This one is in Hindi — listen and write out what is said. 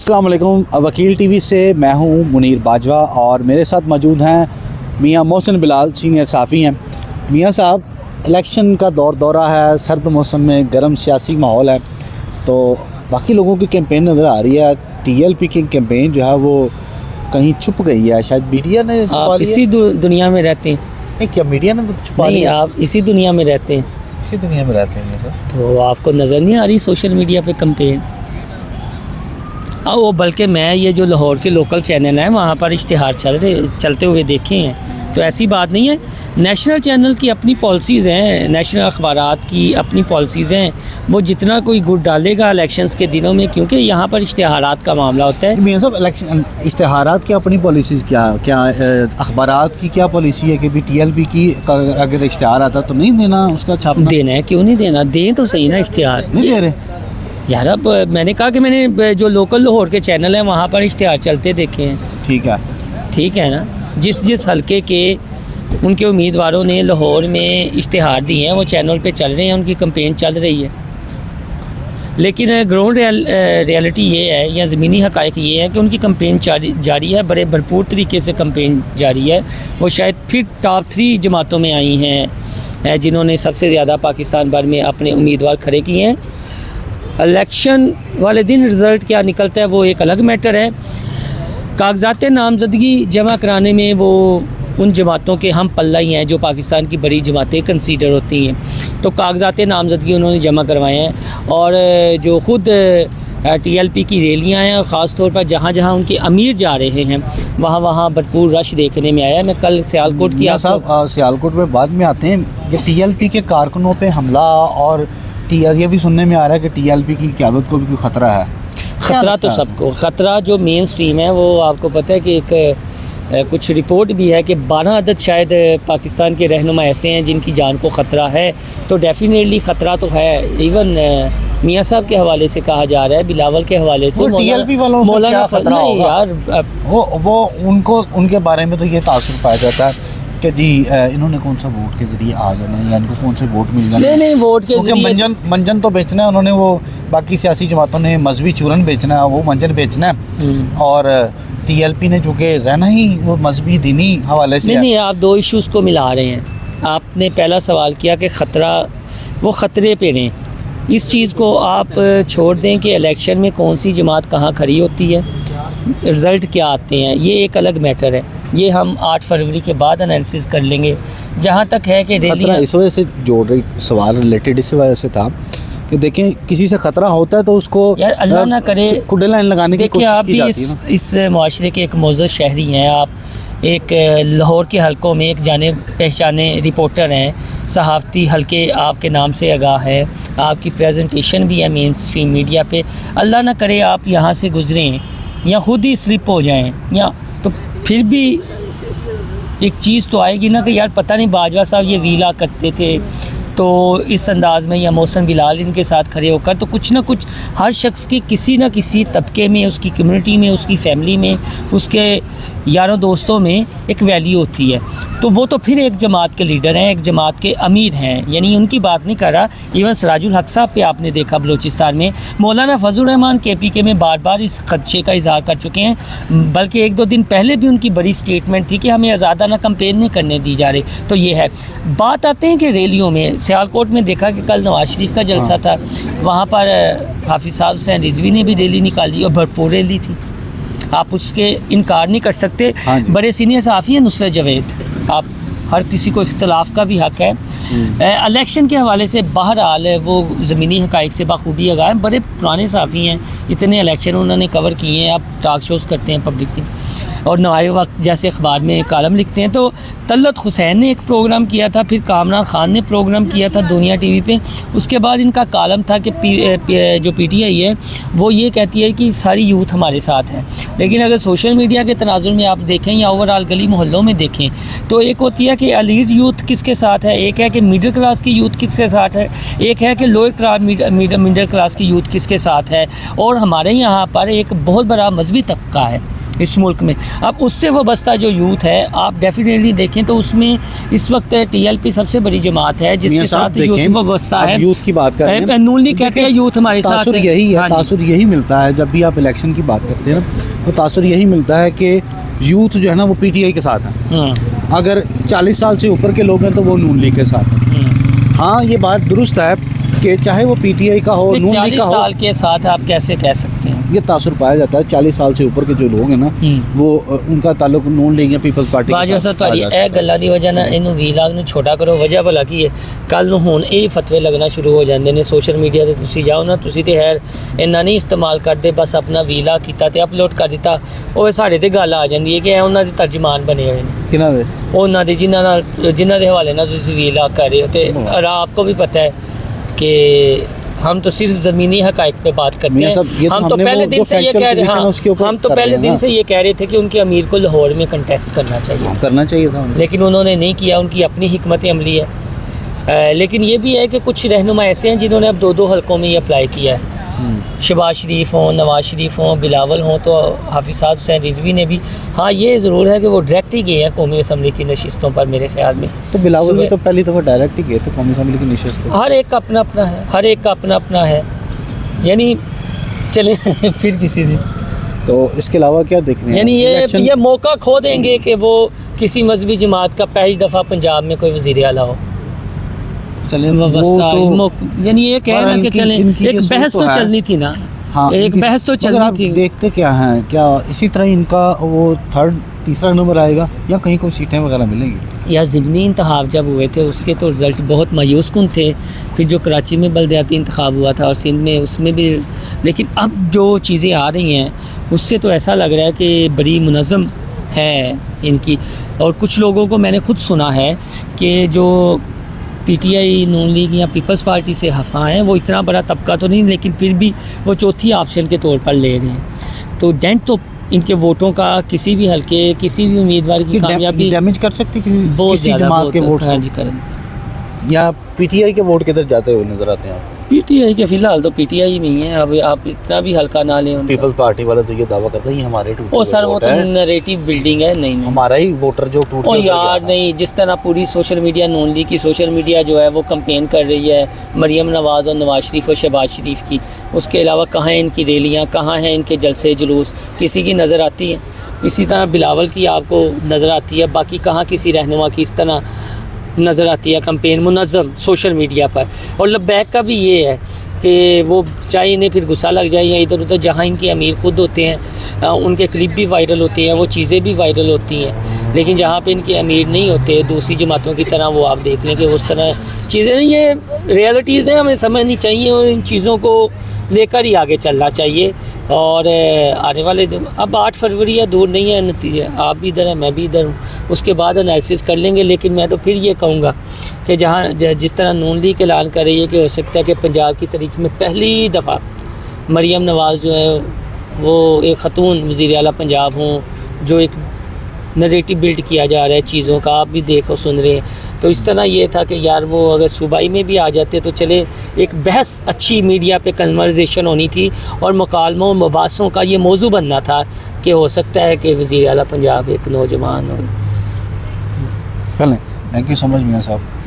अस्सलाम वालेकुम। वकील टीवी से मैं हूं मुनीर बाजवा और मेरे साथ मौजूद हैं मियां मोहसिन बिलाल, सीनियर सहाफ़ी हैं। मियां साहब, इलेक्शन का दौरा है, सर्द मौसम में गर्म सियासी माहौल है, तो बाकी लोगों की कैंपेन नज़र आ रही है। टीएलपी की कैंपेन जो है वो कहीं छुप गई है, शायद मीडिया ने छुपा लिया। इसी दुनिया में रहते हैं? नहीं, क्या मीडिया ने छुपा लिया? आप इसी दुनिया में रहते हैं? इसी दुनिया में रहते हैं सर। तो आपको नज़र नहीं आ रही सोशल मीडिया पे कैंपेन? वो बल्कि मैं ये जो लाहौर के लोकल चैनल हैं वहाँ पर इश्तिहार चलते हुए देखे हैं, तो ऐसी बात नहीं है। नेशनल चैनल की अपनी पॉलिसीज़ हैं, नेशनल अखबारात की अपनी पॉलिसीज़ हैं। वो जितना कोई गुड डालेगा इलेक्शंस के दिनों में, क्योंकि यहाँ पर इश्तिहारात का मामला होता है। मियां साहब, इलेक्शन इश्तिहारात की अपनी पॉलिसीज़ क्या अखबारात की क्या पॉलिसी है कि भी टीएलपी की अगर इश्तिहार आता तो नहीं देना, उसका छापना देना है? क्यों नहीं देना, दें तो सही ना इश्तिहार। नहीं दे रहे यार, अब मैंने कहा कि मैंने जो लोकल लाहौर के चैनल हैं वहाँ पर इश्तिहार चलते देखे हैं। ठीक है ना। जिस हलके के उनके उम्मीदवारों ने लाहौर में इश्तिहार दिए हैं वो चैनल पे चल रहे हैं, उनकी कैंपेन चल रही है। लेकिन ग्राउंड रियलिटी ये है या ज़मीनी हक़ाइक़ ये है कि उनकी कैंपेन जारी है, बड़े भरपूर तरीके से कैंपेन जारी है। वो शायद फिर टॉप 3 जमातों में आई हैं जिन्होंने सबसे ज़्यादा पाकिस्तान भर में अपने उम्मीदवार खड़े किए हैं। इलेक्शन वाले दिन रिज़ल्ट क्या निकलता है वो एक अलग मैटर है। कागजात नामज़दगी जमा कराने में वो उन जमातों के हम पल्ला ही हैं जो पाकिस्तान की बड़ी जमातें कंसीडर होती हैं। तो कागजात नामज़दगी उन्होंने जमा करवाए हैं, और जो ख़ुद टीएलपी की रैलियां हैं, और ख़ास तौर पर जहाँ जहाँ उनके अमीर जा रहे हैं वहाँ भरपूर रश देखने में आया। मैं कल सियालकोट की सियालकोट में बाद में आते हैं कि टीएलपी के कारकुनों पे हमला, और ये भी सुनने में आ रहा है कि टीएलपी की क़यादत को भी कोई ख़तरा है। ख़तरा तो सबको, ख़तरा जो मेन स्ट्रीम है वो आपको पता है कि एक कुछ रिपोर्ट भी है कि 12 अदद शायद पाकिस्तान के रहनुमा ऐसे हैं जिनकी जान को ख़तरा है। तो डेफिनेटली ख़तरा तो है। इवन मियाँ साहब के हवाले से कहा जा रहा है, बिलावल के हवाले से, टीएलपी वालों से क्या खतरा होगा यार? वो उनके बारे में तो ये तासुर पाया जाता है कि जी इन्होंने कौन सा वोट के ज़रिए आ जाना है या इनको कौन से वोट मिल जाना है। नहीं, वोट के ज़रिए मंजन तो बेचना है उन्होंने, वो बाकी सियासी जमातों ने मजहबी चूरन बेचना है, वो मंजन बेचना है। और टीएलपी ने चूँकि रहना ही वो मजहबी दीनी हवाले से नहीं, आप दो इश्यूज़ को मिला रहे हैं। आपने पहला सवाल किया कि ख़तरा, वो ख़तरे पे रहें। इस चीज़ को आप छोड़ दें कि इलेक्शन में कौन सी जमात कहाँ खड़ी होती है, रिज़ल्ट क्या आते हैं, ये एक अलग मैटर है। ये हम 8 फरवरी के बाद एनालिसिस कर लेंगे। जहाँ तक है कि खतरा इस वजह से जोड़ रही सवाल रिलेटेड इस वजह से था कि देखें किसी से ख़तरा होता है तो उसको यार अल्लाह ना करे खुले लाइन लगाने की कोशिश की जाती है। देखिए, आप भी इस माशरे के एक मोअज़्ज़ज़ शहरी हैं, आप एक लाहौर के हलकों में एक जाने पहचाने रिपोर्टर हैं, सहाफ़ती हलके आपके नाम से आगाह है, आपकी प्रेजेंटेशन भी है मेन स्ट्रीम मीडिया पे। अल्लाह ना करे आप यहाँ से गुज़रें या ख़ुद ही स्लिप हो जाएँ, या तो फिर भी एक चीज़ तो आएगी ना कि यार पता नहीं बाजवा साहब ये वीला करते थे, तो इस अंदाज़ में, या मोहसिन बिलाल इनके साथ खड़े होकर, तो कुछ ना कुछ हर शख्स की किसी न किसी तबके में, उसकी कम्युनिटी में, उसकी फैमिली में, उसके यारों दोस्तों में एक वैल्यू होती है। तो वो तो फिर एक जमात के लीडर हैं, एक जमात के अमीर हैं, यानी उनकी बात नहीं कर रहा। इवन सिराजुल हक साहब पे आपने देखा बलूचिस्तान में, मौलाना फजल रहमान केपीके में बार बार इस खदशे का इज़हार कर चुके हैं। बल्कि 1-2 दिन पहले भी उनकी बड़ी स्टेटमेंट थी कि हमें आज़ादाना कैंपेन नहीं करने दी जा रही। तो ये है। बात आते हैं कि रैलियों में, सियालकोट में देखा कि कल नवाज शरीफ का जलसा था, वहाँ पर हाफिज़ हुसैन रिजवी ने भी रैली निकाली और भरपूर रैली थी, आप उसके इनकार नहीं कर सकते। बड़े सीनियर सहाफ़ी हैं नुसरत जवेद, आप हर किसी को इख्तलाफ का भी हक़ है। इलेक्शन के हवाले से बहरहाल वो ज़मीनी हक़ाइक़ से बाखूबी आगाह हैं, बड़े पुराने सहाफ़ी हैं, इतने इलेक्शन उन्होंने कवर किए हैं। आप टॉक शोज़ करते हैं पब्लिक के, और नवाए वक्त जैसे अखबार में कालम लिखते हैं। तो तलत हुसैन ने एक प्रोग्राम किया था, फिर कामरान ख़ान ने प्रोग्राम किया था दुनिया टीवी पे। उसके बाद इनका कालम था कि जो पीटीआई है वो ये कहती है कि सारी यूथ हमारे साथ है। लेकिन अगर सोशल मीडिया के तनाजुर में आप देखें या ओवरऑल गली मोहल्लों में देखें, तो एक होती है कि एलीट यूथ किसके साथ है, एक है कि मिडिल क्लास की यूथ किसके साथ है, एक है कि लोअर क्लास मिडिल क्लास की यूथ किसके साथ है। और हमारे यहाँ पर एक बहुत बड़ा मजहबी तबका है इस मुल्क में। अब उससे वाबस्ता जो यूथ है आप डेफिनेटली देखें तो उसमें इस वक्त TLP सबसे बड़ी जमात है जिसके साथ यूथ वाबस्ता है। यूथ की बात कर रहे हैं, नून लीग कहते हैं यूथ हमारे साथ तासुर यही है, तासुर यही मिलता है जब भी आप इलेक्शन की बात करते हैं ना, तो तासुर यही मिलता है कि यूथ जो है ना वो PTI के साथ है। अगर 40 साल से ऊपर के लोग हैं तो वो नून लीग के साथ है। हाँ, ये बात दुरुस्त है कि चाहे वो PTI का हो, नून लीग का हो, 40 साल के साथ आप कैसे कह सकते हैं? ये तासुर पाया जाता है 40 साल से ऊपर के जो लोग हैं ना वो उनका ताल्लुक नून लीग या पीपल्स पार्टी के साथ ਤੁਹਾਡੀ ਇਹ ਗੱਲਾਂ ਦੀ ਵਜ੍ਹਾ ਨਾਲ ਇਹਨੂੰ ਵੀਲਾਗ ਨੂੰ ਛੋਟਾ ਕਰੋ। ਵਜ੍ਹਾ ਭਲਾ ਕੀ ਹੈ, ਕੱਲ ਨੂੰ ਹੁਣ ਇਹ ਫਤਵੇ ਲੱਗਣਾ ਸ਼ੁਰੂ ਹੋ ਜਾਂਦੇ ਨੇ ਸੋਸ਼ਲ ਮੀਡੀਆ ਤੇ। ਤੁਸੀਂ ਜਾਓ ਨਾ, ਤੁਸੀਂ ਤੇ ਖੈਰ ਇੰਨਾ ਨਹੀਂ ਇਸਤੇਮਾਲ ਕਰਦੇ, ਬਸ ਆਪਣਾ ਵੀਲਾਗ ਕੀਤਾ ਤੇ ਅਪਲੋਡ ਕਰ ਦਿੱਤਾ, ਉਹ ਸਾਡੇ ਤੇ ਗੱਲ ਆ ਜਾਂਦੀ ਹੈ ਕਿ ਇਹ ਉਹਨਾਂ ਦੇ ਤਰਜਮਾਨ ਬਣੇ ਹੋਏ ਨੇ। ਕਿਹਨਾਂ ਦੇ? ਉਹਨਾਂ ਦੇ ਜਿਨ੍ਹਾਂ ਦੇ ਹਵਾਲੇ ਨਾਲ ਤੁਸੀਂ ਵੀਲਾਗ ਕਰ ਰਹੇ हो। तो और आपको भी पता है कि हम तो सिर्फ ज़मीनी हक़ाइक़ पे बात करते हैं। हम तो पहले दिन से ये कह रहे हैं, हम तो पहले दिन से ये कह रहे थे कि उनके अमीर को लाहौर में कंटेस्ट करना चाहिए था, लेकिन उन्होंने नहीं किया। उनकी अपनी हिकमत अमली है। लेकिन ये भी है कि कुछ रहनुमा ऐसे हैं जिन्होंने अब 2-2 हलकों में ये अप्लाई किया है। शहबाज शरीफ हों, नवाज शरीफ हों, बिलावल हों, तो हाफिज़ हुसैन रिजवी ने भी। हाँ, ये ज़रूर है कि वो डायरेक्ट ही गए हैं कौमी असम्बली की नशिस्तों पर मेरे ख्याल में। तो बिलावल भी तो पहली दफ़ा डायरेक्ट ही गए थे कौमी असम्बली की नशिस्त पर। हर एक का अपना अपना है, हर एक का अपना अपना है, यानी चले फिर किसी दिन। तो इसके अलावा क्या देख रहे हैं? यानी ये मौका खो देंगे कि वो किसी मजहबी जमात का पहली दफ़ा पंजाब में कोई वज़ीर आला हो। चले यानी ये कहना कि चले, एक बहस तो चलनी थी ना। हाँ, एक बहस तो चलनी थी। देखते क्या हैं, क्या इसी तरह इनका वो तीसरा नंबर आएगा या कहीं कोई सीटें वगैरह मिलेंगी? या ज़िमनी इंतखाब जब हुए थे उसके तो रिज़ल्ट बहुत मायूस कुन थे। फिर जो कराची में बलदियाती इंतखाब हुआ था और सिंध में, उसमें भी। लेकिन अब जो चीज़ें आ रही हैं उससे तो ऐसा लग रहा है कि बड़ी मुनज़्ज़म है इनकी। और कुछ लोगों को मैंने खुद सुना है कि जो PTI, नून लीग या पीपल्स पार्टी से हफ़ा हैं, वो इतना बड़ा तबका तो नहीं, लेकिन फिर भी वो चौथी ऑप्शन के तौर पर ले रहे हैं। तो डेंट तो इनके वोटों का किसी भी हल्के, किसी भी उम्मीदवार की कामयाबी डैमेज कर सकती किसी जमात के वोट। हाँ जी, करें। या PTI के वोट किधर जाते हुए नजर आते हैं? PTI के फिलहाल तो PTI में ही है। अब आप इतना भी हल्का ना लें। पीपल्स पार्टी वाले तो ये दावा करते हैं ये हमारे ओ सर, वो तो नैरेटिव बिल्डिंग है। नहीं, हमारा ही वोटर जो टूट ओ यार नहीं, जिस तरह पूरी सोशल मीडिया, नून लीग की सोशल मीडिया जो है वो कंपेन कर रही है मरियम नवाज़ और नवाज शरीफ और शहबाज शरीफ की, उसके अलावा कहाँ हैं इनकी रैलियाँ, कहाँ हैं इनके जलसे जुलूस, किसी की नज़र आती है? इसी तरह बिलावल की आपको नज़र आती है, बाकी कहाँ किसी रहनुमा की इस तरह नज़र आती है कंपेन मुनज़्ज़म सोशल मीडिया पर। और लब्बैक का भी ये है कि वो चाहे इन्हें फिर गुस्सा लग जाए या इधर उधर, जहाँ इनके अमीर खुद होते हैं उनके क्लिप भी वायरल होते हैं, वो चीज़ें भी वायरल होती हैं। लेकिन जहाँ पे इनके अमीर नहीं होते, दूसरी जमातों की तरह, वो आप देख लें कि उस तरह चीज़ें नहीं, ये रियलिटीज़ हैं, हमें समझनी चाहिए और इन चीज़ों को लेकर ही आगे चलना चाहिए। और आने वाले दिन, अब 8 फरवरी है, दूर नहीं है नतीजे, आप भी इधर हैं, मैं भी इधर हूँ, उसके बाद एनालिसिस कर लेंगे। लेकिन मैं तो फिर ये कहूँगा कि जहाँ जिस तरह नून लीग ऐलान कर रही है कि हो सकता है कि पंजाब की तारीख में पहली दफ़ा मरियम नवाज़ जो है वो एक ख़तून वज़ीर आला पंजाब हों, जो एक नैरेटिव बिल्ड किया जा रहा है चीज़ों का, आप भी देखो सुन रहे हैं। तो इस तरह ये था कि यार वो अगर सूबाई में भी आ जाते तो चले, एक बहस अच्छी मीडिया पे कन्वर्सेशन होनी थी और मुकालमों मबासों का ये मौजू बनना था कि हो सकता है कि वज़ीर आला पंजाब एक नौजवान हो। थैंक यू सो मच मियां साहब।